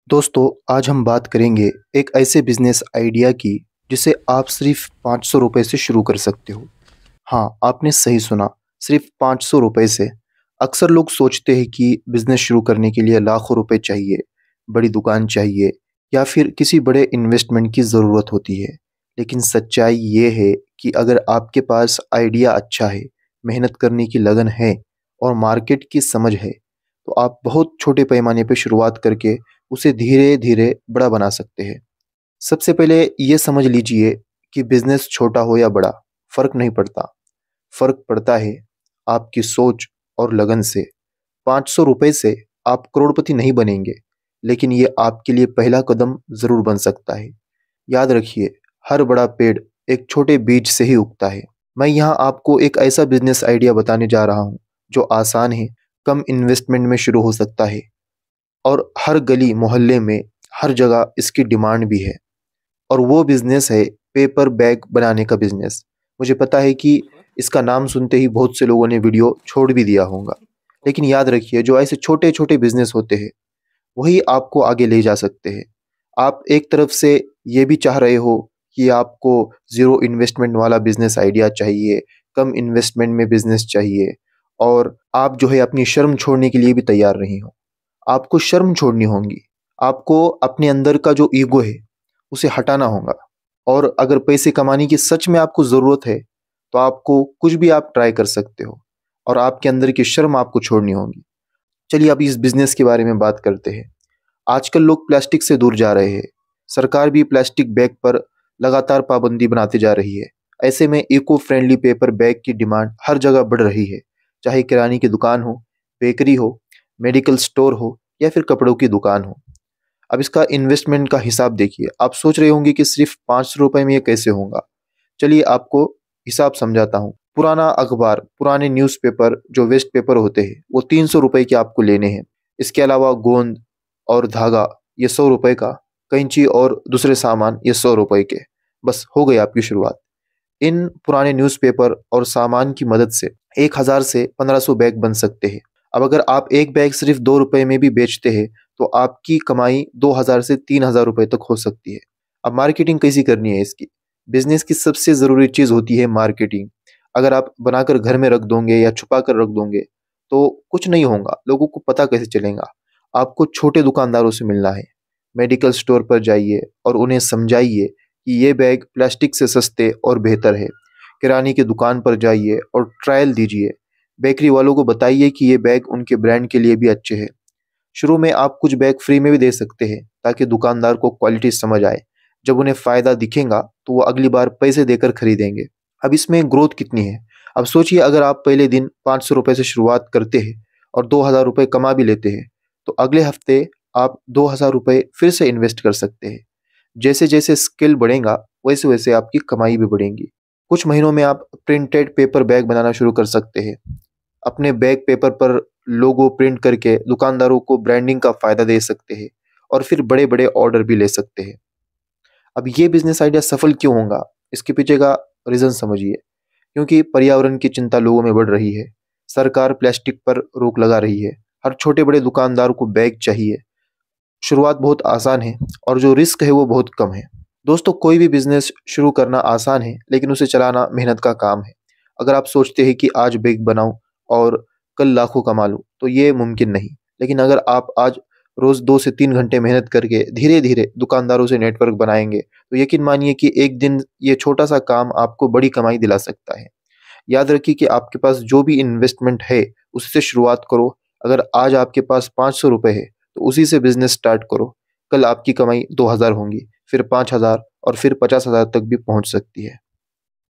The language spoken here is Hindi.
दोस्तों, आज हम बात करेंगे एक ऐसे बिजनेस आइडिया की जिसे आप सिर्फ 500 रुपये से शुरू कर सकते हो। हाँ, आपने सही सुना, सिर्फ 500 रुपये से। अक्सर लोग सोचते हैं कि बिजनेस शुरू करने के लिए लाखों रुपए चाहिए, बड़ी दुकान चाहिए या फिर किसी बड़े इन्वेस्टमेंट की ज़रूरत होती है। लेकिन सच्चाई ये है कि अगर आपके पास आइडिया अच्छा है, मेहनत करने की लगन है और मार्केट की समझ है, तो आप बहुत छोटे पैमाने पे शुरुआत करके उसे धीरे-धीरे बड़ा बना सकते हैं। सबसे पहले ये समझ लीजिए कि बिज़नेस छोटा हो या बड़ा, फ़र्क नहीं पड़ता। फ़र्क पड़ता है आपकी सोच और लगन से। 500 रुपए से आप करोड़पति नहीं बनेंगे, लेकिन ये आपके लिए पहला कदम ज़रूर बन सकता है। याद रखिए, हर बड़ा पेड़ एक छोटे बीज से ही उगता है। मैं यहाँ आपको एक ऐसा बिज़नेस आइडिया बताने जा रहा हूँ, जो आसान है, कम इन्वेस्टमेंट में शुरू हो सकता है और हर गली मोहल्ले में हर जगह इसकी डिमांड भी है। और वो बिज़नेस है पेपर बैग बनाने का बिज़नेस। मुझे पता है कि इसका नाम सुनते ही बहुत से लोगों ने वीडियो छोड़ भी दिया होगा। लेकिन याद रखिए, जो ऐसे छोटे-छोटे बिज़नेस होते हैं, वही आपको आगे ले जा सकते हैं। आप एक तरफ से ये भी चाह रहे हो कि आपको ज़ीरो इन्वेस्टमेंट वाला बिज़नेस आइडिया चाहिए, कम इन्वेस्टमेंट में बिज़नेस चाहिए और आप जो है अपनी शर्म छोड़ने के लिए भी तैयार नहीं हो। आपको शर्म छोड़नी होगी। आपको अपने अंदर का जो ईगो है, उसे हटाना होगा। और अगर पैसे कमाने की सच में आपको ज़रूरत है, तो आपको कुछ भी आप ट्राई कर सकते हो और आपके अंदर की शर्म आपको छोड़नी होगी। चलिए अब इस बिज़नेस के बारे में बात करते हैं। आजकल लोग प्लास्टिक से दूर जा रहे हैं। सरकार भी प्लास्टिक बैग पर लगातार पाबंदी बनाती जा रही है। ऐसे में इको फ्रेंडली पेपर बैग की डिमांड हर जगह बढ़ रही है, चाहे किराने की दुकान हो, बेकरी हो, मेडिकल स्टोर हो या फिर कपड़ों की दुकान हो। अब इसका इन्वेस्टमेंट का हिसाब देखिए। आप सोच रहे होंगे कि सिर्फ 500 रुपए में ये कैसे होगा? चलिए आपको हिसाब समझाता हूँ। पुराना अखबार, पुराने न्यूज़पेपर जो वेस्ट पेपर होते हैं, वो 300 रुपए के आपको लेने हैं। इसके अलावा गोंद और धागा, ये 100 रुपए का, कैंची और दूसरे सामान, ये 100 रुपए के। बस हो गई आपकी शुरुआत। इन पुराने न्यूज़पेपर और सामान की मदद से 1000 से 1500 बैग बन सकते हैं। अब अगर आप एक बैग सिर्फ 2 रुपए में भी बेचते हैं, तो आपकी कमाई 2000 से 3000 रुपए तक हो सकती है। अब मार्केटिंग कैसी करनी है इसकी? बिज़नेस की सबसे ज़रूरी चीज़ होती है मार्केटिंग। अगर आप बनाकर घर में रख दोगे या छुपा कर रख दोगे, तो कुछ नहीं होगा, लोगों को पता कैसे चलेगा? आपको छोटे दुकानदारों से मिलना है, मेडिकल स्टोर पर जाइए और उन्हें समझाइए कि ये बैग प्लास्टिक से सस्ते और बेहतर है। किराने की दुकान पर जाइए और ट्रायल दीजिए। बेकरी वालों को बताइए कि ये बैग उनके ब्रांड के लिए भी अच्छे हैं। शुरू में आप कुछ बैग फ्री में भी दे सकते हैं, ताकि दुकानदार को क्वालिटी समझ आए। जब उन्हें फ़ायदा दिखेगा, तो वो अगली बार पैसे देकर खरीदेंगे। अब इसमें ग्रोथ कितनी है? अब सोचिए, अगर आप पहले दिन 500 रुपए से शुरुआत करते हैं और 2000 रुपए कमा भी लेते हैं, तो अगले हफ्ते आप 2000 रुपए फिर से इन्वेस्ट कर सकते हैं। जैसे-जैसे स्किल बढ़ेगा, वैसे-वैसे आपकी कमाई भी बढ़ेगी। कुछ महीनों में आप प्रिंटेड पेपर बैग बनाना शुरू कर सकते हैं। अपने बैग पेपर पर लोगो प्रिंट करके दुकानदारों को ब्रांडिंग का फ़ायदा दे सकते हैं और फिर बड़े-बड़े ऑर्डर भी ले सकते हैं। अब ये बिज़नेस आइडिया सफल क्यों होगा? इसके पीछे का रीज़न समझिए। क्योंकि पर्यावरण की चिंता लोगों में बढ़ रही है। सरकार प्लास्टिक पर रोक लगा रही है। हर छोटे-बड़े दुकानदार को बैग चाहिए। शुरुआत बहुत आसान है और जो रिस्क है वो बहुत कम है। दोस्तों, कोई भी बिज़नेस शुरू करना आसान है, लेकिन उसे चलाना मेहनत का काम है। अगर आप सोचते हैं कि आज बैग बनाऊँ और कल लाखों कमा लूँ, तो ये मुमकिन नहीं। लेकिन अगर आप आज रोज़ 2 से 3 घंटे मेहनत करके धीरे-धीरे दुकानदारों से नेटवर्क बनाएँगे, तो यकीन मानिए कि एक दिन ये छोटा-सा काम आपको बड़ी कमाई दिला सकता है। याद रखिए कि आपके पास जो भी इन्वेस्टमेंट है, उससे शुरुआत करो। अगर आज आपके पास 500 रुपए है, तो उसी से बिज़नेस स्टार्ट करो। कल आपकी कमाई 2000 होंगी, फिर 5000 और फिर 50,000 तक भी पहुँच सकती है।